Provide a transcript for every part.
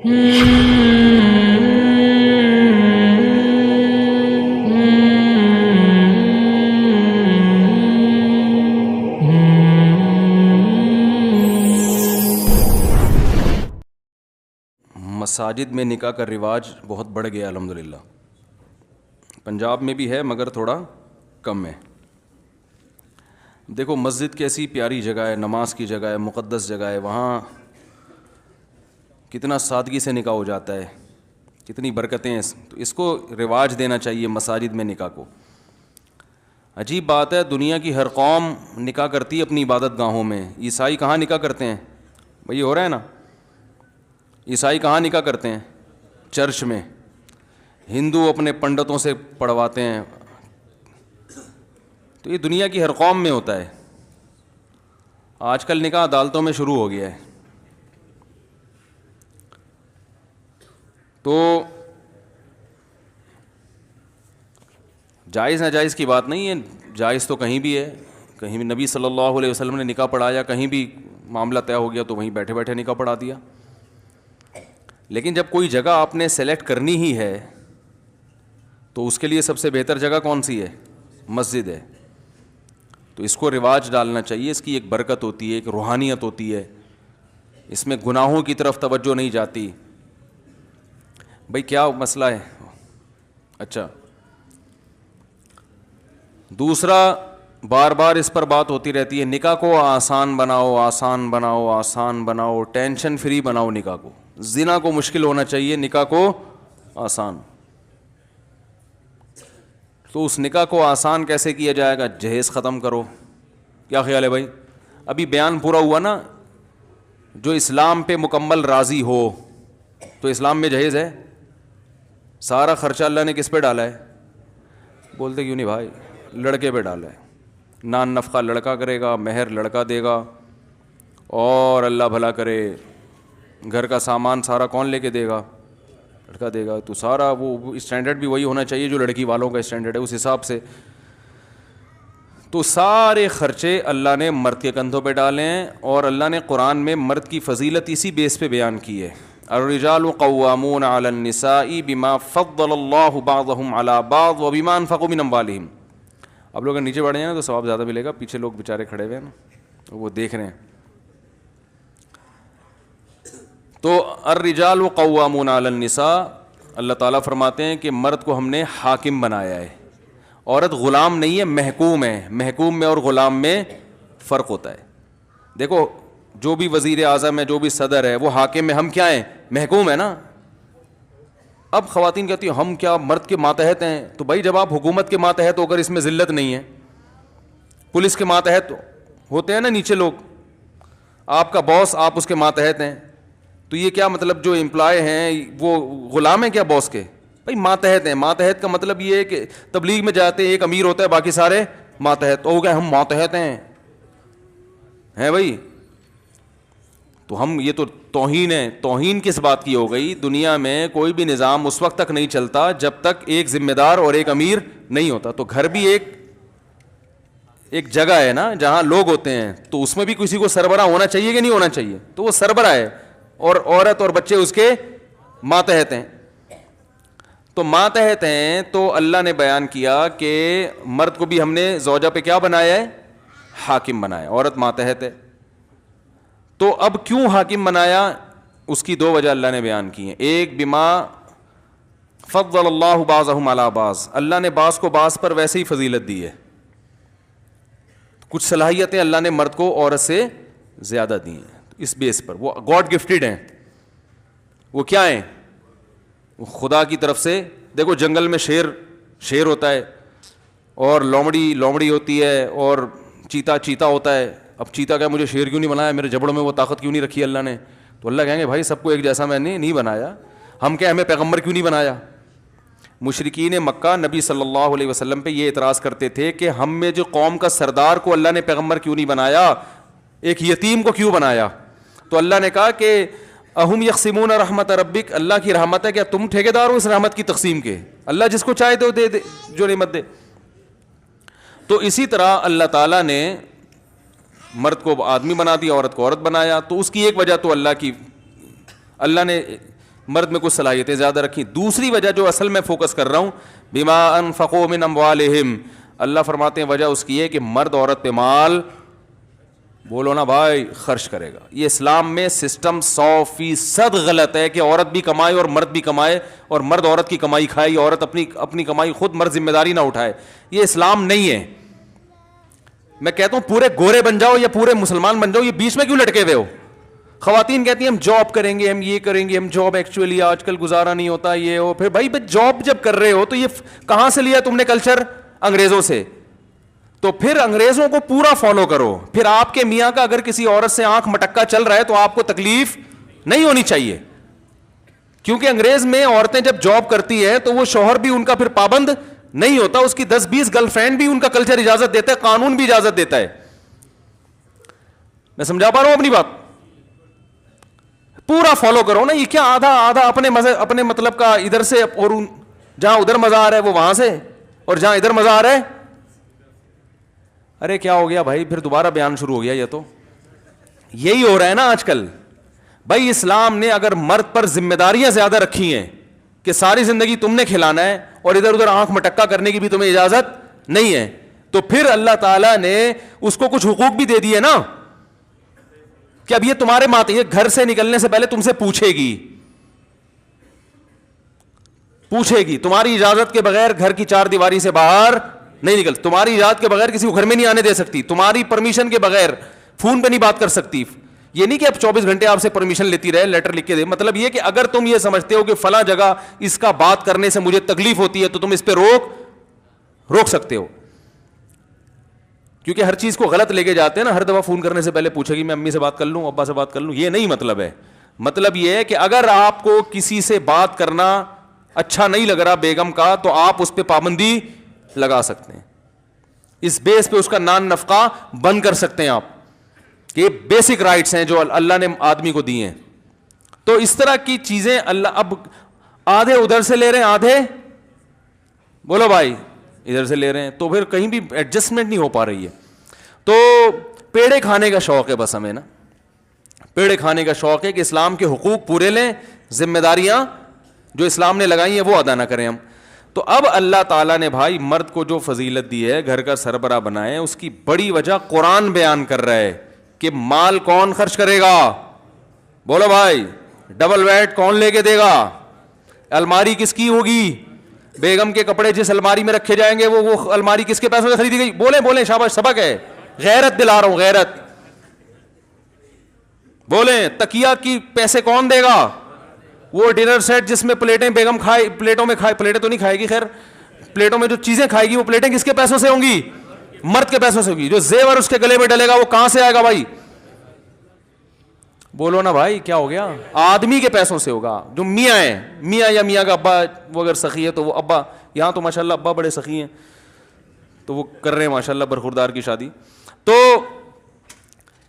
مساجد میں نکاح کا رواج بہت بڑھ گیا الحمدللہ. پنجاب میں بھی ہے مگر تھوڑا کم ہے. دیکھو مسجد کیسی پیاری جگہ ہے, نماز کی جگہ ہے, مقدس جگہ ہے, وہاں کتنا سادگی سے نکاح ہو جاتا ہے, کتنی برکتیں ہیں. تو اس کو رواج دینا چاہیے مساجد میں نکاح کو. عجیب بات ہے, دنیا کی ہر قوم نکاح کرتی ہے اپنی عبادت گاہوں میں. عیسائی کہاں نکاح کرتے ہیں بھئی, ہو رہا ہے نا. عیسائی کہاں نکاح کرتے ہیں؟ چرچ میں. ہندو اپنے پنڈتوں سے پڑھواتے ہیں. تو یہ دنیا کی ہر قوم میں ہوتا ہے. آج کل نکاح عدالتوں میں شروع ہو گیا ہے. تو جائز ناجائز کی بات نہیں ہے, جائز تو کہیں بھی ہے. کہیں بھی نبی صلی اللہ علیہ وسلم نے نکاح پڑھایا, کہیں بھی معاملہ طے ہو گیا تو وہیں بیٹھے بیٹھے نکاح پڑھا دیا. لیکن جب کوئی جگہ آپ نے سلیکٹ کرنی ہی ہے تو اس کے لیے سب سے بہتر جگہ کون سی ہے؟ مسجد ہے. تو اس کو رواج ڈالنا چاہیے. اس کی ایک برکت ہوتی ہے, ایک روحانیت ہوتی ہے. اس میں گناہوں کی طرف توجہ نہیں جاتی. بھئی کیا مسئلہ ہے؟ اچھا, دوسرا بار بار اس پر بات ہوتی رہتی ہے, نکاح کو آسان بناؤ, آسان بناؤ, آسان بناؤ, ٹینشن فری بناؤ نکاح کو. زنا کو مشکل ہونا چاہیے, نکاح کو آسان. تو اس نکاح کو آسان کیسے کیا جائے گا؟ جہیز ختم کرو. کیا خیال ہے بھائی؟ ابھی بیان پورا ہوا نا. جو اسلام پہ مکمل راضی ہو تو اسلام میں جہیز ہے. سارا خرچہ اللہ نے کس پہ ڈالا ہے؟ بولتے کیوں نہیں بھائی؟ لڑکے پہ ڈالا ہے. نان نفقہ لڑکا کرے گا, مہر لڑکا دے گا, اور اللہ بھلا کرے گھر کا سامان سارا کون لے کے دے گا؟ لڑکا دے گا. تو سارا وہ اسٹینڈرڈ بھی وہی ہونا چاہیے جو لڑکی والوں کا اسٹینڈرڈ ہے, اس حساب سے. تو سارے خرچے اللہ نے مرد کے کندھوں پہ ڈالے ہیں, اور اللہ نے قرآن میں مرد کی فضیلت اسی بیس پہ بیان کی ہے. الرجال قوامون علی النساء بما فضل اللہ بعضهم علی بعض وبما انفقوا من اموالهم. اب لوگ نیچے بڑھے ہیں نا تو ثواب زیادہ ملے گا. پیچھے لوگ بیچارے کھڑے ہوئے ہیں نا, وہ دیکھ رہے ہیں. تو الرجال قوامون علی النساء, اللہ تعالیٰ فرماتے ہیں کہ مرد کو ہم نے حاکم بنایا ہے. عورت غلام نہیں ہے, محکوم ہے. محکوم میں اور غلام میں فرق ہوتا ہے. دیکھو جو بھی وزیر اعظم ہے, جو بھی صدر ہے, وہ حاکم ہے. ہم کیا ہیں؟ محکوم ہے نا. اب خواتین کہتی ہیں ہم کیا مرد کے ماتحت ہیں. تو بھائی جب آپ حکومت کے ماتحت ہو کر اس میں ذلت نہیں ہے, پولیس کے ماتحت ہوتے ہیں نا نیچے لوگ, آپ کا باس آپ اس کے ماتحت ہیں, تو یہ کیا مطلب جو امپلائی ہیں وہ غلام ہیں کیا باس کے؟ بھائی ماتحت ہیں. ماتحت کا مطلب یہ ہے کہ تبلیغ میں جاتے ہیں ایک امیر ہوتا ہے باقی سارے ماتحت. ہو گئے ہم ماتحت ہیں بھائی. تو ہم, یہ تو توہین ہے. توہین کس بات کی ہو گئی؟ دنیا میں کوئی بھی نظام اس وقت تک نہیں چلتا جب تک ایک ذمہ دار اور ایک امیر نہیں ہوتا. تو گھر بھی ایک جگہ ہے نا جہاں لوگ ہوتے ہیں, تو اس میں بھی کسی کو سربراہ ہونا چاہیے کہ نہیں ہونا چاہیے؟ تو وہ سربراہ ہے, اور عورت اور بچے اس کے ماتحت ہیں. تو ماتحت ہیں. تو اللہ نے بیان کیا کہ مرد کو بھی ہم نے زوجہ پہ کیا بنایا ہے؟ حاکم بنایا. عورت ماتحت ہے. تو اب کیوں حاکم بنایا؟ اس کی دو وجہ اللہ نے بیان کی ہیں. ایک بما فضل اللہ بعضهم علی بعض, اللہ نے بعض کو بعض پر ویسے ہی فضیلت دی ہے. کچھ صلاحیتیں اللہ نے مرد کو عورت سے زیادہ دی ہیں. اس بیس پر وہ گاڈ گفٹڈ ہیں. وہ کیا ہیں؟ وہ خدا کی طرف سے. دیکھو جنگل میں شیر ہوتا ہے, اور لومڑی ہوتی ہے, اور چیتا ہوتا ہے. اب چیتا کیا مجھے شیر کیوں نہیں بنایا, میرے جبڑوں میں وہ طاقت کیوں نہیں رکھی اللہ نے؟ تو اللہ کہیں گے بھائی سب کو ایک جیسا میں نے نہیں بنایا. ہم کیا ہمیں پیغمبر کیوں نہیں بنایا؟ مشرکین مکہ نبی صلی اللہ علیہ وسلم پہ یہ اعتراض کرتے تھے کہ ہم میں جو قوم کا سردار کو اللہ نے پیغمبر کیوں نہیں بنایا, ایک یتیم کو کیوں بنایا؟ تو اللہ نے کہا کہ اہم یقسمون رحمت ربک, اللہ کی رحمت ہے, کیا تم ٹھیکیدار ہو اس رحمت کی تقسیم کے؟ اللہ جس کو چاہے تو دے جو نعمت دے. تو اسی طرح اللہ تعالیٰ نے مرد کو آدمی بنا دیا, عورت کو عورت بنایا. تو اس کی ایک وجہ تو اللہ نے مرد میں کچھ صلاحیتیں زیادہ رکھی. دوسری وجہ جو اصل میں فوکس کر رہا ہوں, بما انفقوا من اموالہم, اللہ فرماتے ہیں وجہ اس کی ہے کہ مرد عورت پہ مال, بولو نا بھائی, خرچ کرے گا. یہ اسلام میں سسٹم 100% غلط ہے کہ عورت بھی کمائے اور مرد بھی کمائے, اور مرد عورت کی کمائی کھائے, عورت اپنی کمائی خود, مرد ذمہ داری نہ اٹھائے. یہ اسلام نہیں ہے. میں کہتا ہوں پورے گورے بن جاؤ یا پورے مسلمان بن جاؤ, یہ بیچ میں کیوں لٹکے ہوئے ہو؟ خواتین کہتی ہیں ہم جاب کریں گے, ہم یہ کریں گے, ہم جاب ایکچولی آج کل گزارا نہیں ہوتا, یہ ہو. پھر بھائی جاب جب کر رہے ہو تو یہ کہاں سے لیا تم نے کلچر؟ انگریزوں سے. تو پھر انگریزوں کو پورا فالو کرو. پھر آپ کے میاں کا اگر کسی عورت سے آنکھ مٹکا چل رہا ہے تو آپ کو تکلیف نہیں ہونی چاہیے, کیونکہ انگریز میں عورتیں جب جاب کرتی ہے تو وہ شوہر بھی ان کا پھر پابند نہیں ہوتا, اس کی 10-20 گرل فرینڈ بھی ان کا کلچر اجازت دیتا ہے, قانون بھی اجازت دیتا ہے. میں سمجھا پا رہا ہوں اپنی بات؟ پورا فالو کرو نا. یہ کیا آدھا آدھا اپنے مطلب کا ادھر سے, اور جہاں ادھر مزہ آ رہا ہے وہ وہاں سے, اور جہاں ادھر مزہ آ رہا ہے. ارے کیا ہو گیا بھائی؟ پھر دوبارہ بیان شروع ہو گیا. یہ تو یہی ہو رہا ہے نا آج کل. بھائی اسلام نے اگر مرد پر ذمہ داریاں زیادہ رکھی ہیں کہ ساری زندگی تم نے کھلانا ہے اور ادھر ادھر آنکھ مٹکا کرنے کی بھی تمہیں اجازت نہیں ہے, تو پھر اللہ تعالیٰ نے اس کو کچھ حقوق بھی دے دیے نا, کہ اب یہ تمہارے ماتے, یہ گھر سے نکلنے سے پہلے تم سے پوچھے گی تمہاری اجازت کے بغیر گھر کی 4 دیواری سے باہر نہیں نکل, تمہاری اجازت کے بغیر کسی کو گھر میں نہیں آنے دے سکتی, تمہاری پرمیشن کے بغیر فون پہ نہیں بات کر سکتی. یہ نہیں کہ اب 24 گھنٹے آپ سے پرمیشن لیتی رہے, لیٹر لکھ کے دے. مطلب یہ کہ اگر تم یہ سمجھتے ہو کہ فلاں جگہ اس کا بات کرنے سے مجھے تکلیف ہوتی ہے تو تم اس پہ روک سکتے ہو, کیونکہ ہر چیز کو غلط لے کے جاتے ہیں نا. ہر دفعہ فون کرنے سے پہلے پوچھے گی میں امی سے بات کر لوں, ابا سے بات کر لوں, یہ نہیں مطلب ہے. مطلب یہ ہے کہ اگر آپ کو کسی سے بات کرنا اچھا نہیں لگ رہا بیگم کا, تو آپ اس پہ پابندی لگا سکتے ہیں, اس بیس پہ اس کا نان نفقہ بند کر سکتے ہیں آپ. یہ بیسک رائٹس ہیں جو اللہ نے آدمی کو دی ہیں. تو اس طرح کی چیزیں اللہ اب آدھے ادھر سے لے رہے ہیں, آدھے بولو بھائی ادھر سے لے رہے ہیں, تو پھر کہیں بھی ایڈجسٹمنٹ نہیں ہو پا رہی ہے. تو پیڑے کھانے کا شوق ہے بس ہمیں نا, پیڑے کھانے کا شوق ہے کہ اسلام کے حقوق پورے لیں, ذمہ داریاں جو اسلام نے لگائی ہیں وہ ادا نہ کریں ہم. تو اب اللہ تعالیٰ نے بھائی مرد کو جو فضیلت دی ہے, گھر کا سربراہ بنائے, اس کی بڑی وجہ قرآن بیان کر رہا ہے کہ مال کون خرچ کرے گا؟ بولو بھائی, ڈبل ویٹ کون لے کے دے گا؟ الماری کس کی ہوگی؟ بیگم کے کپڑے جس الماری میں رکھے جائیں گے وہ الماری کس کے پیسوں سے خریدی گئی؟ بولیں شاباش, سبق ہے, غیرت دلا رہا ہوں, غیرت. بولیں تکیہ کی پیسے کون دے گا؟ وہ ڈنر سیٹ جس میں پلیٹیں بیگم کھائے, پلیٹوں میں کھائے, پلیٹیں تو نہیں کھائے گی خیر, پلیٹوں میں جو چیزیں کھائے گی وہ پلیٹیں کس کے پیسوں سے ہوں گی؟ مرد کے پیسوں سے ہوگی. جو زیور اس کے گلے میں ڈلے گا وہ کہاں سے آئے گا بھائی؟ بولو نا بھائی, کیا ہو گیا؟ آدمی کے پیسوں سے ہوگا. جو میاں ہے, میاں یا میاں کا ابا وہ اگر سخی ہے تو وہ ابا, یہاں تو ماشاءاللہ ابا بڑے سخی ہیں تو وہ کر رہے ہیں ماشاءاللہ برخوردار کی شادی. تو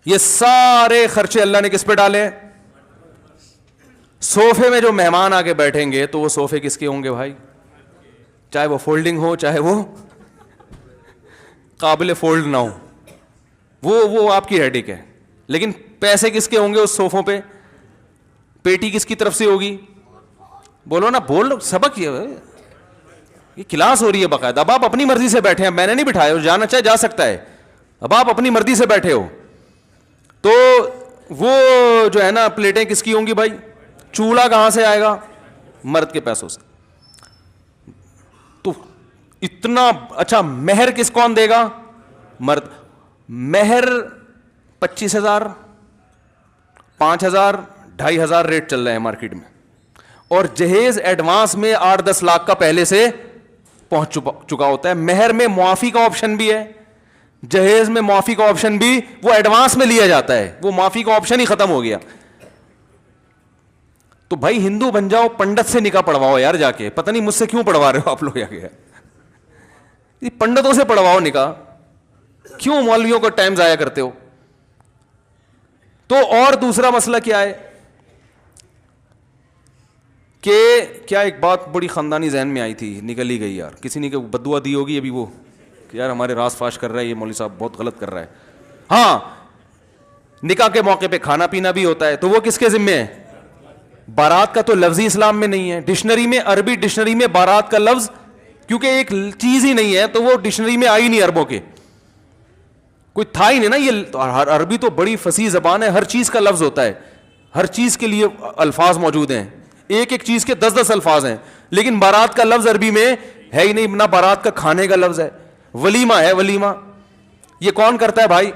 یہ سارے خرچے اللہ نے کس پہ ڈالے ہیں؟ صوفے میں جو مہمان آ کے بیٹھیں گے تو وہ صوفے کس کے ہوں گے بھائی؟ چاہے وہ فولڈنگ ہو چاہے وہ قابل فولڈ نہ ہو, وہ آپ کی ہیڈک ہے. لیکن پیسے کس کے ہوں گے اس صوفوں پہ؟ پیٹی کس کی طرف سے ہوگی؟ بولو نا, بول, سبق یہ کلاس ہو رہی ہے باقاعدہ. اب آپ اپنی مرضی سے بیٹھے ہیں, میں نے نہیں بٹھایا, جانا چاہے جا سکتا ہے. اب آپ اپنی مرضی سے بیٹھے ہو تو وہ جو ہے نا پلیٹیں کس کی ہوں گی بھائی؟ چولہا کہاں سے آئے گا؟ مرد کے پیسوں سے. تو اتنا اچھا, مہر کون دے گا؟ مرد. مہر 25,000 5,000 2,500 ریٹ چل رہے ہیں مارکیٹ میں, اور جہیز ایڈوانس میں 8-10 لاکھ کا پہلے سے پہنچ چکا ہوتا ہے. مہر میں معافی کا آپشن بھی ہے, جہیز میں معافی کا آپشن بھی, وہ ایڈوانس میں لیا جاتا ہے, وہ معافی کا آپشن ہی ختم ہو گیا. تو بھائی ہندو بن جاؤ, پنڈت سے نکاح پڑھواؤ یار جا کے. پتہ نہیں مجھ سے کیوں پڑھوا رہے ہو آپ لوگ جا کے, پنڈتوں سے پڑھواؤ نکاح, کیوں مولویوں کا ٹائم ضائع کرتے ہو؟ تو اور دوسرا مسئلہ کیا ہے کہ کیا ایک بات بڑی خاندانی ذہن میں آئی تھی, نکل ہی گئی یار, کسی نے بدعا دی ہوگی ابھی وہ کہ یار ہمارے راز فاش کر رہا ہے یہ مولوی صاحب, بہت غلط کر رہا ہے. ہاں, نکاح کے موقع پہ کھانا پینا بھی ہوتا ہے, تو وہ کس کے ذمے ہے؟ بارات کا تو لفظ ہی اسلام میں نہیں ہے. ڈکشنری میں, عربی ڈکشنری میں بارات کا لفظ کیونکہ ایک چیز ہی نہیں ہے تو وہ ڈکشنری میں آئی نہیں, عربوں کے کوئی تھا ہی نہیں نا. یہ عربی تو بڑی فصیح زبان ہے, ہر چیز کا لفظ ہوتا ہے, ہر چیز کے لیے الفاظ موجود ہیں, ایک ایک چیز کے 10 الفاظ ہیں. لیکن بارات کا لفظ عربی میں ہے ہی نہیں, نہ بارات کا کھانے کا لفظ ہے. ولیمہ ہے, ولیمہ یہ کون کرتا ہے بھائی؟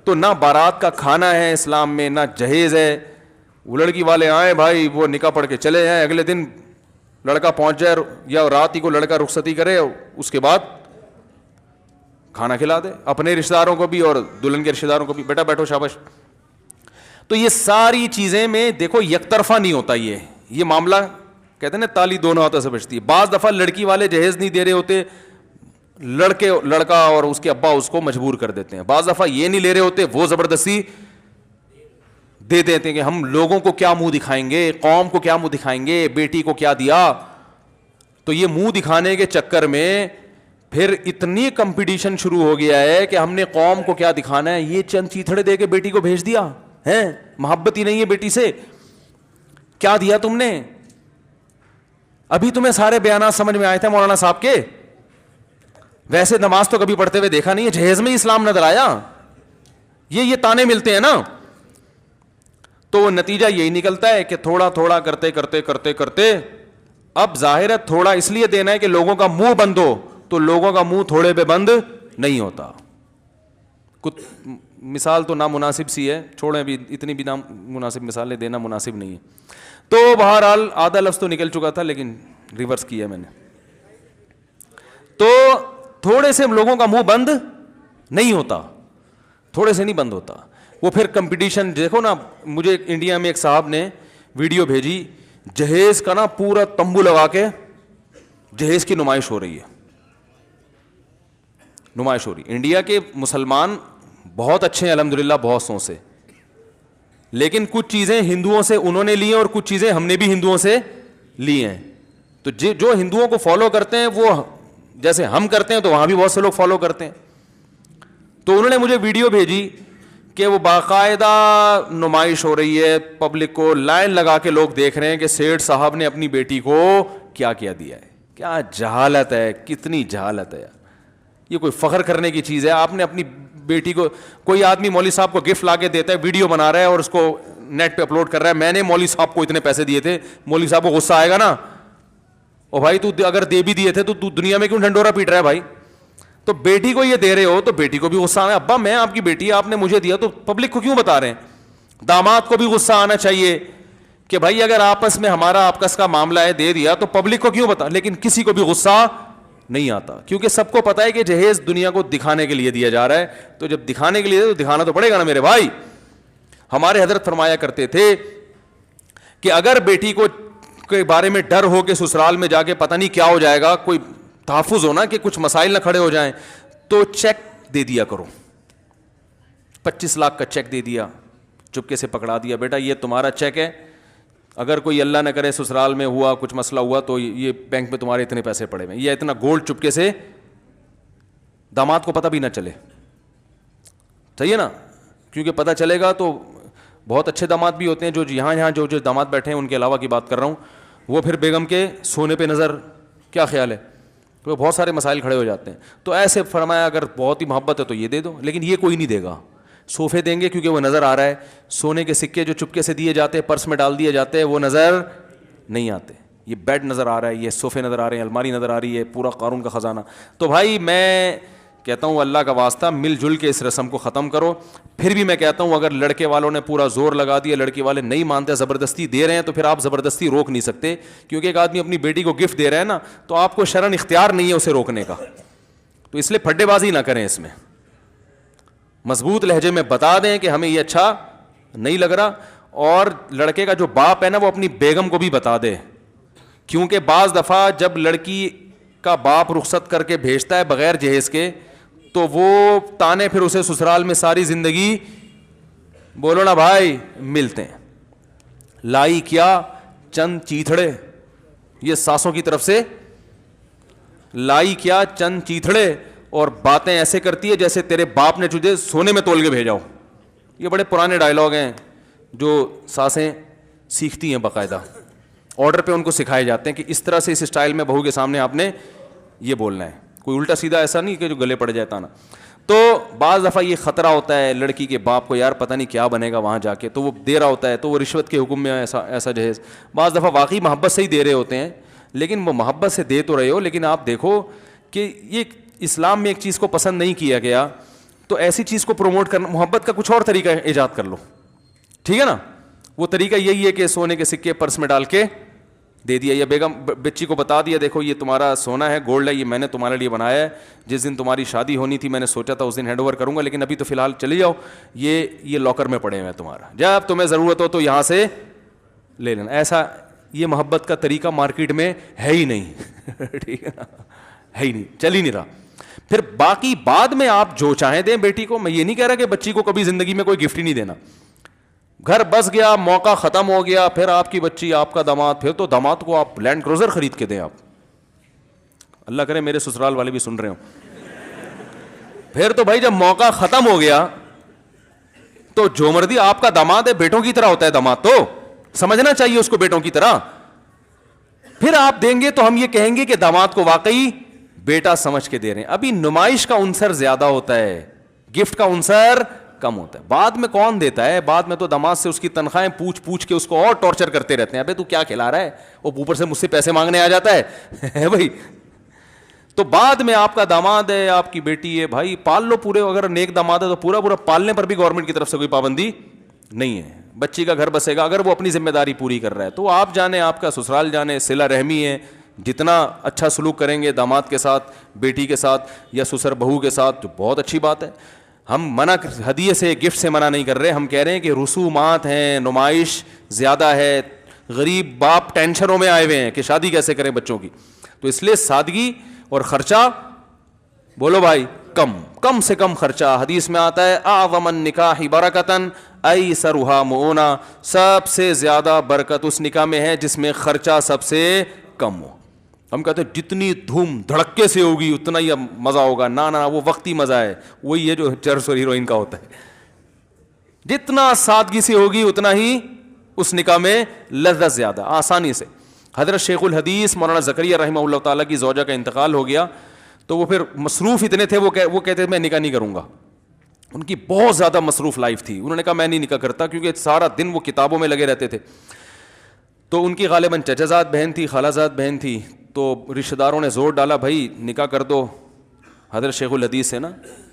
تو نہ بارات کا کھانا ہے اسلام میں, نہ جہیز ہے. وہ لڑکی والے آئیں بھائی, وہ نکاح پڑھ کے چلے جائیں, اگلے دن لڑکا پہنچ جائے یا رات ہی کو لڑکا رخصتی کرے, اس کے بعد کھانا کھلا دے اپنے رشتہ داروں کو بھی اور دلہن کے رشتہ داروں کو بھی, بیٹا بیٹھو شاباش. تو یہ ساری چیزیں میں دیکھو یک طرفہ نہیں ہوتا, یہ معاملہ کہتے ہیں نا تالی دونوں ہاتھوں سے بجتی ہے. بعض دفعہ لڑکی والے جہیز نہیں دے رہے ہوتے, لڑکا اور اس کے ابا اس کو مجبور کر دیتے ہیں. بعض دفعہ یہ نہیں لے رہے ہوتے, وہ زبردستی دے دیتے ہیں کہ ہم لوگوں کو کیا منہ دکھائیں گے, قوم کو کیا منہ دکھائیں گے, بیٹی کو کیا دیا. تو یہ منہ دکھانے کے چکر میں پھر اتنی کمپٹیشن شروع ہو گیا ہے کہ ہم نے قوم کو کیا دکھانا ہے. یہ چند چیتھڑے دے کے بیٹی کو بھیج دیا ہے, محبت ہی نہیں ہے بیٹی سے, کیا دیا تم نے؟ ابھی تمہیں سارے بیانات سمجھ میں آئے تھے مولانا صاحب کے؟ ویسے نماز تو کبھی پڑھتے ہوئے دیکھا نہیں ہے, جہیز میں اسلام نظر آیا. یہ تانے ملتے ہیں نا. تو نتیجہ یہی نکلتا ہے کہ تھوڑا تھوڑا کرتے کرتے کرتے کرتے اب ظاہر ہے تھوڑا اس لیے دینا ہے کہ لوگوں کا منہ بند ہو, تو لوگوں کا منہ تھوڑے پہ بند نہیں ہوتا. کچھ مثال تو نامناسب سی ہے, چھوڑیں ابھی, اتنی بھی نامناسب مثالیں دینا مناسب نہیں ہے. تو بہرحال آدھا لفظ تو نکل چکا تھا لیکن ریورس کیا میں نے. تو تھوڑے سے لوگوں کا منہ بند نہیں ہوتا, تھوڑے سے نہیں بند ہوتا. وہ پھر کمپٹیشن دیکھو نا, مجھے انڈیا میں ایک صاحب نے ویڈیو بھیجی, جہیز کا نا پورا تمبو لگا کے جہیز کی نمائش ہو رہی ہے, نمائش ہو رہی. انڈیا کے مسلمان بہت اچھے ہیں الحمدللہ, بہت سو سے, لیکن کچھ چیزیں ہندوؤں سے انہوں نے لی ہیں اور کچھ چیزیں ہم نے بھی ہندوؤں سے لی ہیں. تو جو ہندوؤں کو فالو کرتے ہیں وہ جیسے ہم کرتے ہیں تو وہاں بھی بہت سے لوگ فالو کرتے ہیں. تو انہوں نے مجھے ویڈیو بھیجی کہ وہ باقاعدہ نمائش ہو رہی ہے, پبلک کو لائن لگا کے لوگ دیکھ رہے ہیں کہ سیٹھ صاحب نے اپنی بیٹی کو کیا کیا دیا ہے. کیا جہالت ہے, کتنی جہالت ہے. یہ کوئی فخر کرنے کی چیز ہے؟ آپ نے اپنی بیٹی کو, کوئی آدمی مولوی صاحب کو گفٹ لا کے دیتا ہے, ویڈیو بنا رہا ہے اور اس کو نیٹ پہ اپلوڈ کر رہا ہے, میں نے مولوی صاحب کو اتنے پیسے دیے تھے. مولوی صاحب کو غصہ آئے گا نا, او بھائی تو اگر دے بھی دیے تھے تو دنیا میں کیوں ڈھنڈورا پیٹ رہا ہے بھائی؟ تو بیٹی کو یہ دے رہے ہو تو بیٹی کو بھی غصہ آنا ہے, ابا میں آپ کی بیٹی, آپ نے مجھے دیا, تو پبلک کو کیوں بتا رہے ہیں؟ داماد کو بھی غصہ آنا چاہیے کہ بھائی اگر آپس میں ہمارا آپس کا معاملہ ہے, دے دیا تو پبلک کو کیوں بتا. لیکن کسی کو بھی غصہ نہیں آتا کیونکہ سب کو پتا ہے کہ جہیز دنیا کو دکھانے کے لیے دیا جا رہا ہے. تو جب دکھانے کے لیے تو دکھانا تو پڑے گا نا میرے بھائی. ہمارے حضرت فرمایا کرتے تھے کہ اگر بیٹی کو کے بارے میں ڈر ہو کہ سسرال میں جا کے پتہ نہیں کیا ہو جائے گا, کوئی تحفظ ہونا کہ کچھ مسائل نہ کھڑے ہو جائیں, تو چیک دے دیا کرو. 25 لاکھ کا چیک دے دیا, چپکے سے پکڑا دیا, بیٹا یہ تمہارا چیک ہے, اگر کوئی اللہ نہ کرے سسرال میں ہوا, کچھ مسئلہ ہوا تو یہ بینک میں تمہارے اتنے پیسے پڑے ہوئے, یہ اتنا گولڈ چپکے سے, داماد کو پتہ بھی نہ چلے. صحیح ہے نا؟ کیونکہ پتہ چلے گا تو بہت اچھے داماد بھی ہوتے ہیں, جو یہاں جو داماد بیٹھے ہیں ان کے علاوہ کی بات کر رہا ہوں, وہ پھر بیگم کے سونے پہ نظر, کیا خیال ہے, تو بہت سارے مسائل کھڑے ہو جاتے ہیں. تو ایسے فرمایا اگر بہت ہی محبت ہے تو یہ دے دو, لیکن یہ کوئی نہیں دے گا. صوفے دیں گے کیونکہ وہ نظر آ رہا ہے, سونے کے سکے جو چپکے سے دیے جاتے ہیں, پرس میں ڈال دیے جاتے ہیں, وہ نظر نہیں آتے. یہ بیڈ نظر آ رہا ہے, یہ صوفے نظر آ رہے ہیں, الماری نظر آ رہی ہے, پورا قارون کا خزانہ. تو بھائی میں کہتا ہوں اللہ کا واسطہ مل جل کے اس رسم کو ختم کرو. پھر بھی میں کہتا ہوں اگر لڑکے والوں نے پورا زور لگا دیا, لڑکی والے نہیں مانتے, زبردستی دے رہے ہیں, تو پھر آپ زبردستی روک نہیں سکتے. کیونکہ ایک آدمی اپنی بیٹی کو گفٹ دے رہا ہے نا, تو آپ کو شرعاً اختیار نہیں ہے اسے روکنے کا. تو اس لیے پھڈے بازی نہ کریں, اس میں مضبوط لہجے میں بتا دیں کہ ہمیں یہ اچھا نہیں لگ رہا. اور لڑکے کا جو باپ ہے نا وہ اپنی بیگم کو بھی بتا دے, کیونکہ بعض دفعہ جب لڑکی کا باپ رخصت کر کے بھیجتا ہے بغیر جہیز کے, تو وہ تانے پھر اسے سسرال میں ساری زندگی, بولو نا بھائی, ملتے ہیں. لائی کیا چند چیتھڑے, یہ ساسوں کی طرف سے, لائی کیا چند چیتھڑے, اور باتیں ایسے کرتی ہے جیسے تیرے باپ نے تجھے سونے میں تول کے بھیجا ہو. یہ بڑے پرانے ڈائلاگ ہیں جو ساسیں سیکھتی ہیں باقاعدہ, آرڈر پہ ان کو سکھائے جاتے ہیں کہ اس طرح سے اس اسٹائل میں بہو کے سامنے آپ نے یہ بولنا ہے, کوئی الٹا سیدھا ایسا نہیں کہ جو گلے پڑ جاتا نا. تو بعض دفعہ یہ خطرہ ہوتا ہے لڑکی کے باپ کو, یار پتہ نہیں کیا بنے گا وہاں جا کے, تو وہ دے رہا ہوتا ہے, تو وہ رشوت کے حکم میں ایسا جہیز. بعض دفعہ واقعی محبت سے ہی دے رہے ہوتے ہیں, لیکن وہ محبت سے دے تو رہے ہو, لیکن آپ دیکھو کہ یہ اسلام میں ایک چیز کو پسند نہیں کیا گیا, تو ایسی چیز کو پروموٹ کرنا, محبت کا کچھ اور طریقہ ایجاد کر لو, ٹھیک ہے نا. وہ طریقہ یہی ہے کہ سونے کے سکے پرس میں ڈال کے دے دیا, یا بیگم بچی کو بتا دیا, دیکھو یہ تمہارا سونا ہے, گولڈ ہے, یہ میں نے تمہارے لیے بنایا ہے, جس دن تمہاری شادی ہونی تھی میں نے سوچا تھا اس دن ہینڈ اوور کروں گا, لیکن ابھی تو فی الحال چلی جاؤ, یہ لاکر میں پڑے ہوئے ہیں تمہارا, جب تمہیں ضرورت ہو تو یہاں سے لے لینا. ایسا یہ محبت کا طریقہ مارکیٹ میں ہے ہی نہیں, ٹھیک ہے نا, ہے ہی نہیں, چل ہی نہیں رہا. پھر باقی بعد میں آپ جو چاہیں دیں بیٹی کو. میں یہ نہیں کہہ رہا کہ بچی کو کبھی زندگی میں کوئی گفٹ ہی نہیں دینا, گھر بس گیا, موقع ختم ہو گیا, پھر آپ کی بچی آپ کا داماد, پھر تو داماد کو آپ لینڈ کروزر خرید کے دیں. آپ اللہ کرے میرے سسرال والے بھی سن رہے ہوں. پھر تو بھائی جب موقع ختم ہو گیا تو جو مرضی, آپ کا داماد ہے, بیٹوں کی طرح ہوتا ہے داماد, تو سمجھنا چاہیے اس کو بیٹوں کی طرح. پھر آپ دیں گے تو ہم یہ کہیں گے کہ داماد کو واقعی بیٹا سمجھ کے دے رہے ہیں. ابھی نمائش کا عنصر زیادہ ہوتا ہے, گفٹ کا عنصر کم ہوتا ہے. بعد میں کون دیتا ہے, بعد میں تو داماد سے اس کی تنخواہیں پوچھ کے اس کو اور ٹارچر کرتے رہتے ہیں, ابے تو کیا کھلا رہا ہے, وہ اوپر سے مجھ سے پیسے مانگنے آ جاتا ہے بھائی. تو بعد میں آپ کا داماد ہے, آپ کی بیٹی ہے, بھائی پال لو پورے, اگر نیک داماد ہے تو پورا پالنے پر بھی گورنمنٹ کی طرف سے کوئی پابندی نہیں ہے. بچی کا گھر بسے گا اگر وہ اپنی ذمہ داری پوری کر رہا ہے, تو آپ جانے, آپ کا سسرال جانے, صلہ رحمی ہے, جتنا اچھا سلوک کریں گے داماد کے ساتھ, بیٹی کے ساتھ یا سسر بہو کے ساتھ, تو بہت اچھی بات ہے. ہم ہدیے سے, گفٹ سے منع نہیں کر رہے, ہم کہہ رہے ہیں کہ رسومات ہیں, نمائش زیادہ ہے, غریب باپ ٹینشنوں میں آئے ہوئے ہیں کہ شادی کیسے کریں بچوں کی, تو اس لیے سادگی اور خرچہ, بولو بھائی, کم سے کم خرچہ. حدیث میں آتا ہے اعظم النکاح برکتاً ایسرھا مؤونہ, سب سے زیادہ برکت اس نکاح میں ہے جس میں خرچہ سب سے کم ہو. ہم کہتے ہیں جتنی دھوم دھڑکے سے ہوگی اتنا ہی مزہ ہوگا, نہ وہ وقتی مزہ ہے, وہی ہے جو چرس اور ہیروئن کا ہوتا ہے. جتنا سادگی سے ہوگی اتنا ہی اس نکاح میں لذت زیادہ, آسانی سے. حضرت شیخ الحدیث مولانا زکریا رحمہ اللہ تعالیٰ کی زوجہ کا انتقال ہو گیا, تو وہ پھر مصروف اتنے تھے, وہ کہتے تھے میں نکاح نہیں کروں گا. ان کی بہت زیادہ مصروف لائف تھی, انہوں نے کہا میں نہیں نکاح کرتا, کیونکہ سارا دن وہ کتابوں میں لگے رہتے تھے. تو ان کی غالباً چچا زاد بہن تھی, خالہ زاد بہن تھی, تو رشتہ داروں نے زور ڈالا بھائی نکاح کر دو حضرت شیخ الحدیث سے نا,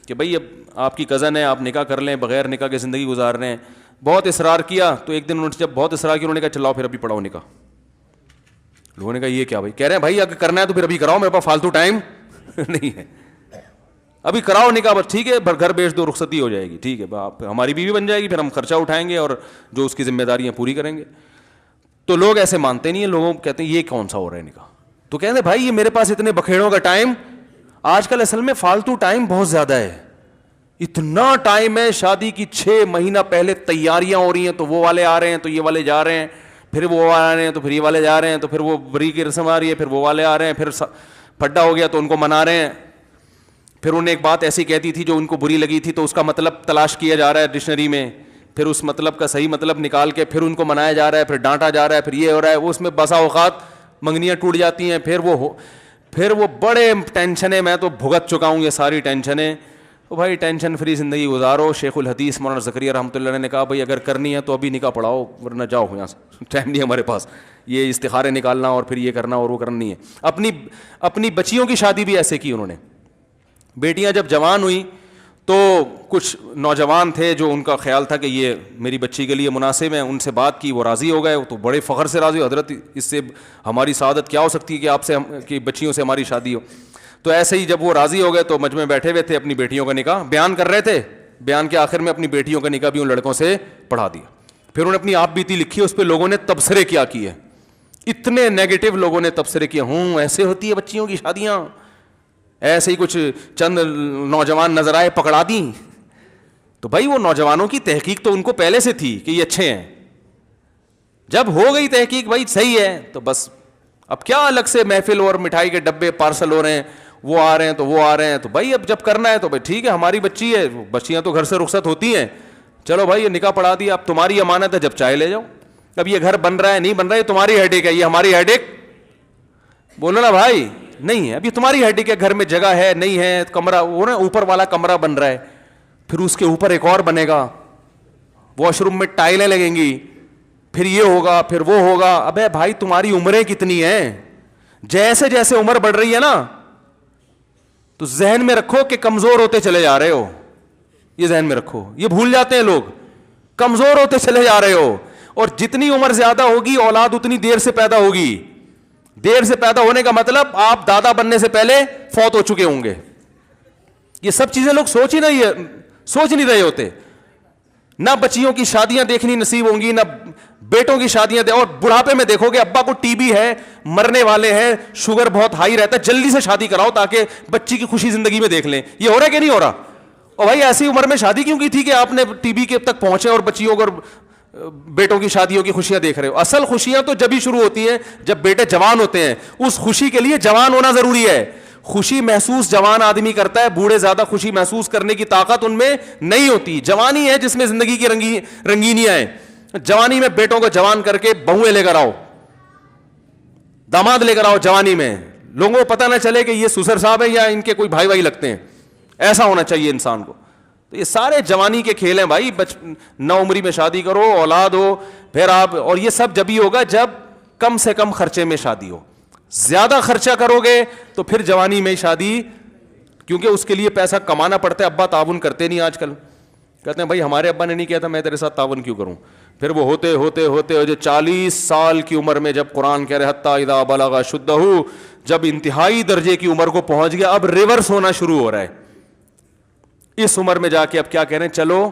کہ بھائی اب آپ کی کزن ہے, آپ نکاح کر لیں, بغیر نکاح کے زندگی گزار رہے ہیں. بہت اصرار کیا, تو ایک دن انہوں نے جب بہت اصرار کیا, انہوں نے کہا چلاؤ پھر ابھی پڑھاؤ نکاح. لوگوں نے کہا یہ کیا بھائی, کہہ رہے ہیں بھائی اگر کرنا ہے تو پھر ابھی کراؤ, میرے پاس فالتو ٹائم نہیں ہے, ابھی کراؤ نکاح, بس ٹھیک ہے گھر بیچ دو, رخصتی ہو جائے گی, ٹھیک ہے آپ ہماری بیوی بن جائے گی, پھر ہم خرچہ اٹھائیں گے اور جو اس کی ذمہ داریاں پوری کریں گے. تو لوگ ایسے مانتے نہیں ہیں, لوگوں کہتے ہیں یہ کون سا ہو رہا ہے نکاح. تو کہتے ہیں بھائی یہ میرے پاس اتنے بکھیڑوں کا ٹائم, آج کل اصل میں فالتو ٹائم بہت زیادہ ہے, اتنا ٹائم ہے, شادی کی 6 مہینہ پہلے تیاریاں ہو رہی ہیں, تو وہ والے آ رہے ہیں تو یہ والے جا رہے ہیں, پھر وہ آ رہے ہیں تو پھر یہ والے جا رہے ہیں, تو پھر وہ بری کی رسم آ رہی ہے, پھر وہ والے آ رہے ہیں, پھر پھڈا ہو گیا تو ان کو منا رہے ہیں, پھر انہیں ایک بات ایسی کہتی تھی جو ان کو بری لگی تھی تو اس کا مطلب تلاش کیا جا رہا ہے ڈکشنری میں, پھر اس مطلب کا صحیح مطلب نکال کے پھر ان کو منایا جا رہا ہے, پھر ڈانٹا جا رہا ہے, پھر یہ ہو رہا ہے, وہ اس میں بسا اوقات منگنیاں ٹوٹ جاتی ہیں, پھر وہ بڑے ٹینشنیں, میں تو بھگت چکا ہوں یہ ساری ٹینشنیں. تو بھائی ٹینشن فری زندگی گزارو. شیخ الحدیث مولانا زکریا رحمۃ اللہ نے کہا بھائی اگر کرنی ہے تو ابھی نکاح پڑھاؤ, ورنہ جاؤ یہاں سے, ٹائم نہیں ہمارے پاس یہ استخارے نکالنا اور پھر یہ کرنا اور وہ کرنا نہیں ہے. اپنی بچیوں کی شادی بھی ایسے کی انہوں نے. بیٹیاں جب جوان ہوئیں تو کچھ نوجوان تھے جو ان کا خیال تھا کہ یہ میری بچی کے لیے مناسب ہیں, ان سے بات کی, وہ راضی ہو گئے, تو بڑے فخر سے راضی ہو, حضرت اس سے ہماری سعادت کیا ہو سکتی ہے کہ آپ سے کہ بچیوں سے ہماری شادی ہو. تو ایسے ہی جب وہ راضی ہو گئے تو مجمع بیٹھے ہوئے تھے, اپنی بیٹیوں کا نکاح بیان کر رہے تھے, بیان کے آخر میں اپنی بیٹیوں کا نکاح بھی ان لڑکوں سے پڑھا دیا. پھر انہوں نے اپنی آپ بیتی لکھی, اس پہ لوگوں نے تبصرے کیا کیے, اتنے نیگیٹو لوگوں نے تبصرے کیے, ایسے ہوتی ہے بچیوں کی شادیاں, ایسے ہی کچھ چند نوجوان نظر آئے پکڑا دیں. تو بھائی وہ نوجوانوں کی تحقیق تو ان کو پہلے سے تھی کہ یہ اچھے ہیں, جب ہو گئی تحقیق بھائی صحیح ہے تو بس اب کیا الگ سے محفل اور مٹھائی کے ڈبے پارسل ہو رہے ہیں, وہ آ رہے ہیں تو وہ آ رہے ہیں. تو بھائی اب جب کرنا ہے تو بھائی ٹھیک ہے, ہماری بچی ہے, بچیاں تو گھر سے رخصت ہوتی ہیں, چلو بھائی یہ نکاح پڑھا دیا, اب تمہاری امانت ہے, جب چاہے لے جاؤ. اب یہ گھر بن رہا ہے نہیں بن رہا ہے تمہاری ہیڈیک ہے, یہ ہماری ہیڈیک بولو نا بھائی نہیں ہے, اب یہ تمہاری ہیڈیک ہے, گھر میں جگہ ہے نہیں ہے, کمرہ وہ نا اوپر والا کمرہ بن رہا ہے, پھر اس کے اوپر ایک اور بنے گا, واش روم میں ٹائلیں لگیں گی, پھر یہ ہوگا پھر وہ ہوگا. ابے بھائی تمہاری عمریں کتنی ہیں, جیسے جیسے عمر بڑھ رہی ہے نا تو ذہن میں رکھو کہ کمزور ہوتے چلے جا رہے ہو, یہ ذہن میں رکھو, یہ بھول جاتے ہیں لوگ, کمزور ہوتے چلے جا رہے ہو. اور جتنی عمر زیادہ ہوگی اولاد اتنی دیر سے پیدا ہوگی. دیر سے پیدا ہونے کا مطلب آپ دادا بننے سے پہلے فوت ہو چکے ہوں گے. یہ سب چیزیں لوگ سوچ نہیں رہے ہوتے. نہ بچیوں کی شادیاں دیکھنی نصیب ہوں گی, نہ بیٹوں کی شادیاں اور بڑھاپے میں دیکھو گے ابا کو ٹی بی ہے, مرنے والے ہیں, شوگر بہت ہائی رہتا ہے, جلدی سے شادی کراؤ تاکہ بچی کی خوشی زندگی میں دیکھ لیں. یہ ہو رہا ہے کہ نہیں ہو رہا؟ اور بھائی ایسی عمر میں شادی کیوں کی تھی کہ آپ نے ٹی بی کے تک پہنچے اور بچیوں کو بیٹوں کی شادیوں کی خوشیاں دیکھ رہے ہو؟ اصل خوشیاں تو جب ہی شروع ہوتی ہیں جب بیٹے جوان ہوتے ہیں. اس خوشی کے لیے جوان ہونا ضروری ہے. خوشی محسوس جوان آدمی کرتا ہے, بوڑھے زیادہ خوشی محسوس کرنے کی طاقت ان میں نہیں ہوتی. جوانی ہے جس میں زندگی کی رنگینیاں ہیں. جوانی میں بیٹوں کو جوان کر کے بہویں لے کر آؤ, داماد لے کر آؤ جوانی میں, لوگوں کو پتہ نہ چلے کہ یہ سسر صاحب ہیں یا ان کے کوئی بھائی بھائی لگتے ہیں. ایسا ہونا چاہیے انسان کو. تو یہ سارے جوانی کے کھیل ہیں بھائی. نو عمری میں شادی کرو, اولاد ہو, پھر آپ, اور یہ سب جب ہی ہوگا جب کم سے کم خرچے میں شادی ہو. زیادہ خرچہ کرو گے تو پھر جوانی میں شادی, کیونکہ اس کے لیے پیسہ کمانا پڑتا ہے. ابا تعاون کرتے نہیں آج کل, کہتے ہیں بھائی ہمارے ابا نے نہیں کیا تھا میں تیرے ساتھ تعاون کیوں کروں. پھر وہ ہوتے ہوتے ہوتے جو 40 سال کی عمر میں جب قرآن کہہ رہے حتیٰ اذا بلغ اشدہ, جب انتہائی درجے کی عمر کو پہنچ گیا, اب ریورس ہونا شروع ہو رہا ہے. اس عمر میں جا کے اب کیا کہہ رہے ہیں, چلو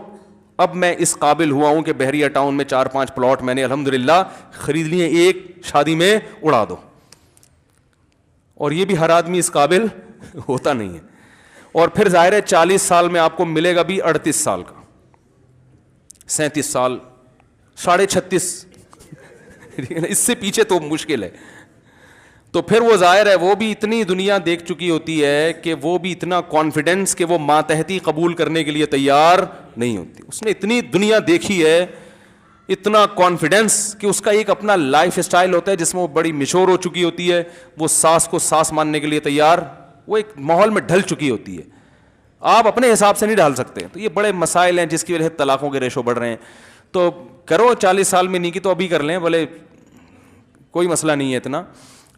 اب میں اس قابل ہوا ہوں کہ بحریہ ٹاؤن میں 4-5 پلاٹ میں نے الحمدللہ خرید لیے, ایک شادی میں اڑا دو. اور یہ بھی ہر آدمی اس قابل ہوتا نہیں ہے. اور پھر ظاہر ہے 40 سال میں آپ کو ملے گا بھی 38 سال کا, 37 سال, 36.5, اس سے پیچھے تو مشکل ہے. تو پھر وہ ظاہر ہے وہ بھی اتنی دنیا دیکھ چکی ہوتی ہے کہ وہ بھی اتنا کانفیڈنس کہ وہ ماتحتی قبول کرنے کے لیے تیار نہیں ہوتی. اس نے اتنی دنیا دیکھی ہے, اتنا کانفیڈنس کہ اس کا ایک اپنا لائف اسٹائل ہوتا ہے جس میں وہ بڑی میچور ہو چکی ہوتی ہے. وہ ساس کو ساس ماننے کے لیے تیار, وہ ایک ماحول میں ڈھل چکی ہوتی ہے. آپ اپنے حساب سے نہیں ڈھال سکتے. تو یہ بڑے مسائل ہیں جس کی وجہ سے طلاقوں کے ریشو بڑھ رہے ہیں. تو کرو 40 سال میں نہیں کی تو ابھی کر لیں, بولے کوئی مسئلہ نہیں ہے اتنا,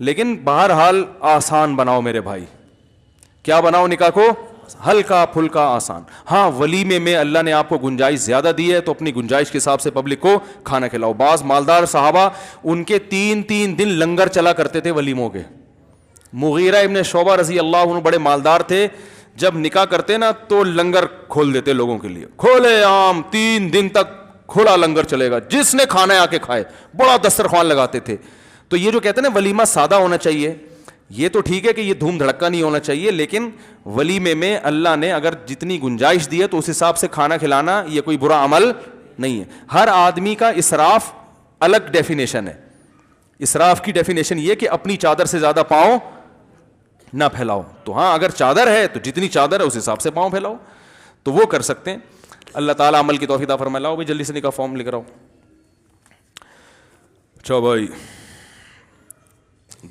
لیکن بہرحال آسان بناؤ میرے بھائی. کیا بناؤ نکاح کو؟ ہلکا پھلکا آسان. ہاں ولیمے میں اللہ نے آپ کو گنجائش زیادہ دی ہے تو اپنی گنجائش کے حساب سے پبلک کو کھانا کھلاؤ. بعض مالدار صحابہ ان کے 3 دن لنگر چلا کرتے تھے ولیموں کے. مغیرہ ابن شعبہ رضی اللہ عنہ بڑے مالدار تھے, جب نکاح کرتے نا تو لنگر کھول دیتے لوگوں کے لیے, کھولے عام 3 دن تک کھلا لنگر چلے گا, جس نے کھانا ہے آ کے کھائے. بڑا دسترخوان لگاتے تھے. تو یہ جو کہتے ہیں نا ولیمہ سادہ ہونا چاہیے, یہ تو ٹھیک ہے کہ یہ دھوم دھڑکا نہیں ہونا چاہیے, لیکن ولیمے میں اللہ نے اگر جتنی گنجائش دی ہے تو اس حساب سے کھانا کھلانا یہ کوئی برا عمل نہیں ہے. ہر آدمی کا اسراف الگ ڈیفینیشن ہے. اسراف کی ڈیفینیشن یہ کہ اپنی چادر سے زیادہ پاؤں نہ پھیلاؤ. تو ہاں اگر چادر ہے تو جتنی چادر ہے اس حساب سے پاؤں پھیلاؤ, تو وہ کر سکتے ہیں. اللہ تعالیٰ عمل کی توفیق عطا فرمائے. لاؤ بھائی جلدی سے نکاح فارم لے کر آؤ. اچھا بھائی,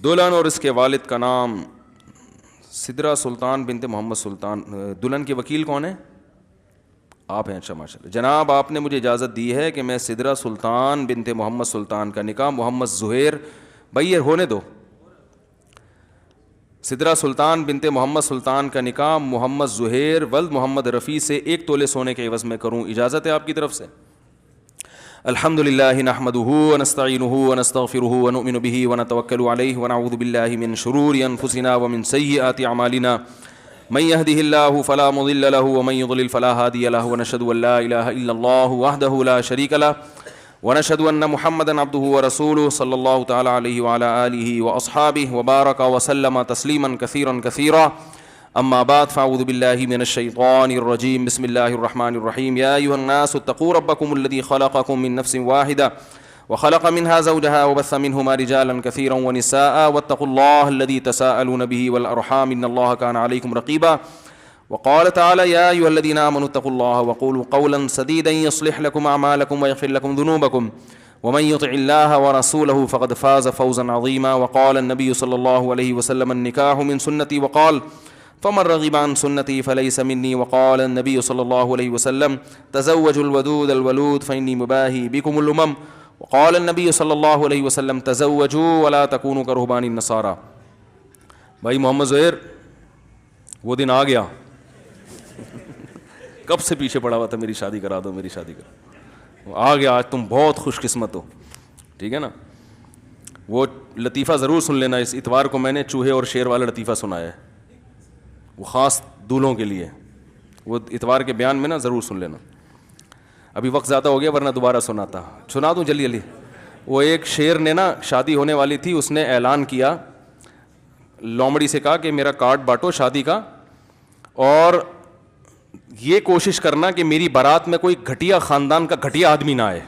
دلہن اور اس کے والد کا نام سدرہ سلطان بنت محمد سلطان. دلہن کے وکیل کون ہیں؟ آپ ہیں. اچھا ماشاء اللہ. جناب آپ نے مجھے اجازت دی ہے کہ میں سدرہ سلطان بنت محمد سلطان کا نکاح محمد زہیر, بھائی یہ ہونے دو, سدرہ سلطان بنت محمد سلطان کا نکاح محمد زہیر ولد محمد رفیع سے 1 تولے سونے کے عوض میں کروں, اجازت ہے آپ کی طرف سے؟ الحمد للہ نحمده ونستعینه ونستغفره ونؤمن به ونتوکل علیہ ونعوذ باللہ من شرور انفسنا ومن سیئات اعمالنا من يهده الله فلا مضل له ومن يضلل فلا هادي له ونشهد ان لا اله الا الله وحده لا شريك له ونشهد ان محمدا عبده ورسوله صلى الله تعالى عليه وعلى آله واصحابه وبارك وسلم تسليما كثيرا كثيرا. اما بعد فاعوذ بالله من الشيطان الرجيم. بسم الله الرحمن الرحيم. يا ايها الناس اتقوا ربكم الذي خلقكم من نفس واحدة وخلق منها زوجها وبث منهما رجالا كثيرا ونساء واتقوا الله الذي تساءلون به والارحام ان الله كان عليكم رقيبا. وقال تعالى يا ايها الذين امنوا اتقوا الله وقولوا قولا سديدا يصلح لكم اعمالكم ويغفر لكم ذنوبكم ومن يطع الله ورسوله فقد فاز فوزا عظيما. وقال النبي صلى الله عليه وسلم النكاح من سنتي وقال فمن رغب عن سنتي فليس مني. وقال النبي صلى الله عليه وسلم تزوجوا الودود الولود فإني مباهي بكم الأمم. وقال النبي صلی اللہ علیہ وسلم تزوجوا ولا تکونوا کرہبان النصارى. بھائی محمد زہیر وہ دن آ گیا. کب سے پیچھے پڑا ہوا تھا میری شادی کرا دو میری شادی کرا, آ گیا. آج تم بہت خوش قسمت ہو, ٹھیک ہے نا. وہ لطیفہ ضرور سن لینا, اس اتوار کو میں نے چوہے اور شیر والا لطیفہ سنایا ہے, وہ خاص دولہوں کے لیے. وہ اتوار کے بیان میں نا ضرور سن لینا. ابھی وقت زیادہ ہو گیا ورنہ دوبارہ سنا دوں جلدی جلدی. وہ ایک شیر نے نا شادی ہونے والی تھی, اس نے اعلان کیا, لومڑی سے کہا کہ میرا کارڈ بانٹو شادی کا, اور یہ کوشش کرنا کہ میری بارات میں کوئی گھٹیا خاندان کا گھٹیا آدمی نہ آئے,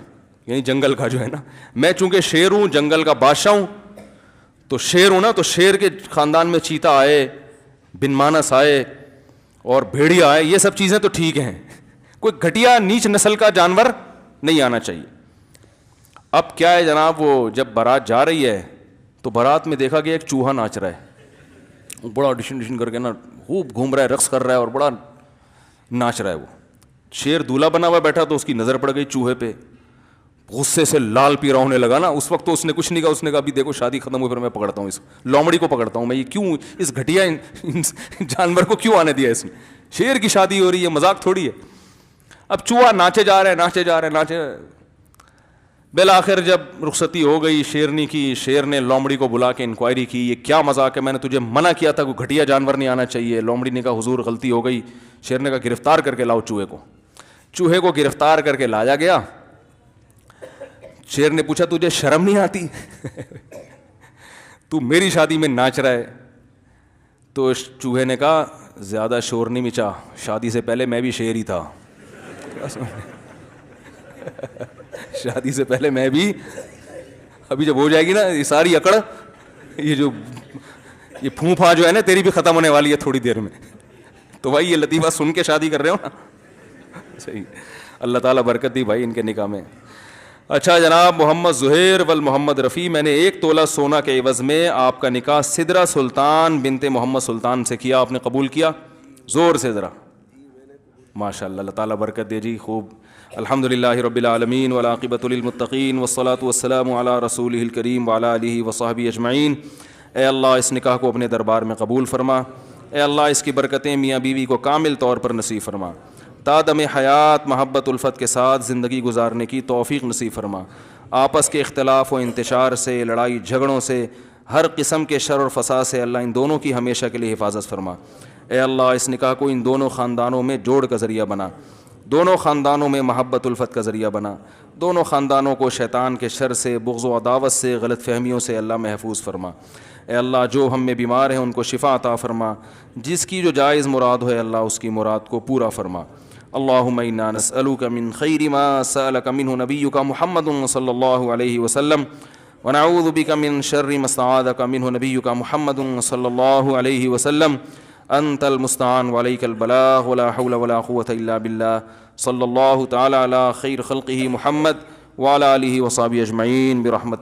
یعنی جنگل کا جو ہے نا. میں چونکہ شیر ہوں, جنگل کا بادشاہ ہوں, تو شیر ہوں نا, تو شیر کے خاندان میں چیتا آئے, بن مانس آئے اور بھیڑیا آئے, یہ سب چیزیں تو ٹھیک ہیں, کوئی گھٹیا نیچ نسل کا جانور نہیں آنا چاہیے. اب کیا ہے جناب, وہ جب بارات جا رہی ہے تو بارات میں دیکھا گیا ایک چوہا ناچ رہا ہے, بڑا ڈشن کر کے نا خوب گھوم رہا ہے, رقص کر رہا ہے اور بڑا ناچ رہا ہے. وہ شیر دولہا بنا ہوا بیٹھا تو اس کی نظر پڑ گئی چوہے پہ, غصے سے لال پیرا ہونے لگا نا. اس وقت تو اس نے کچھ نہیں کہا, اس نے کہا ابھی دیکھو شادی ختم ہوئی پھر میں پکڑتا ہوں اس لومڑی کو, پکڑتا ہوں میں, یہ کیوں اس گھٹیا جانور کو کیوں آنے دیا اس نے, شیر کی شادی ہو رہی ہے, مذاق تھوڑی ہے. اب چوہا ناچے جا رہے. بالآخر جب رخصتی ہو گئی شیرنی کی, شیر نے لومڑی کو بلا کے انکوائری کی, یہ کیا مذاق ہے, میں نے تجھے منع کیا تھا کوئی گھٹیا جانور نہیں آنا چاہیے. لومڑی نے کہا حضور غلطی ہو گئی. شیر نے کہا گرفتار کر کے لاؤ چوہے کو. چوہے کو گرفتار کر کے لایا گیا. شیر نے پوچھا تجھے شرم نہیں آتی, تو میری شادی میں ناچ رہا ہے. تو چوہے نے کہا زیادہ شور نہیں مچا, شادی سے پہلے میں بھی شیر ہی تھا. شادی سے پہلے میں بھی, ابھی جب ہو جائے گی نا یہ ساری اکڑ, یہ پھونپھا جو ہے نا تیری بھی ختم ہونے والی ہے تھوڑی دیر میں. تو بھائی یہ لطیفہ سن کے شادی کر رہے ہو نا, صحیح, اللہ تعالیٰ برکت دی بھائی ان کے نکاح میں. اچھا جناب محمد زہیر والمحمد رفیع, میں نے 1 تولہ سونا کے عوض میں آپ کا نکاح سدرہ سلطان بنت محمد سلطان سے کیا, آپ نے قبول کیا؟ زور سے ذرا ماشاء اللہ, اللہ تعالیٰ برکت دے جی. خوب, الحمدللہ رب العالمین والعاقبۃ للمتقین والصلاۃ والسلام علی رسولہ الکریم وعلی آلہ وصحبہ اجمعین. اے اللہ اس نکاح کو اپنے دربار میں قبول فرما. اے اللہ اس کی برکتیں میاں بیوی کو کامل طور پر نصیب فرما. تا دم حیات محبت الفت کے ساتھ زندگی گزارنے کی توفیق نصیب فرما. آپس کے اختلاف و انتشار سے, لڑائی جھگڑوں سے, ہر قسم کے شر اور فساد سے اللہ ان دونوں کی ہمیشہ کے لیے حفاظت فرما. اے اللہ اس نکاح کو ان دونوں خاندانوں میں جوڑ کا ذریعہ بنا, دونوں خاندانوں میں محبت الفت کا ذریعہ بنا, دونوں خاندانوں کو شیطان کے شر سے, بغض و عداوت سے, غلط فہمیوں سے اللہ محفوظ فرما. اے اللہ جو ہم میں بیمار ہیں ان کو شفا عطا فرما, جس کی جو جائز مراد ہے اللہ اس کی مراد کو پورا فرما. اللہم انا نسألک من خیر ما سألک منہ نبیک محمد صلی اللہ علیہ وسلم ونعوذ بک من شر ما استعاذک منہ نبیک محمد صلی اللہ علیہ وسلم. انت المستعان وعلیک البلاغ ولا حول ولا قوة الا باللہ. صلی اللہ تعالی علی خیر خلقہ محمد وعلی آلہ وصحبہ اجمعین برحمتک.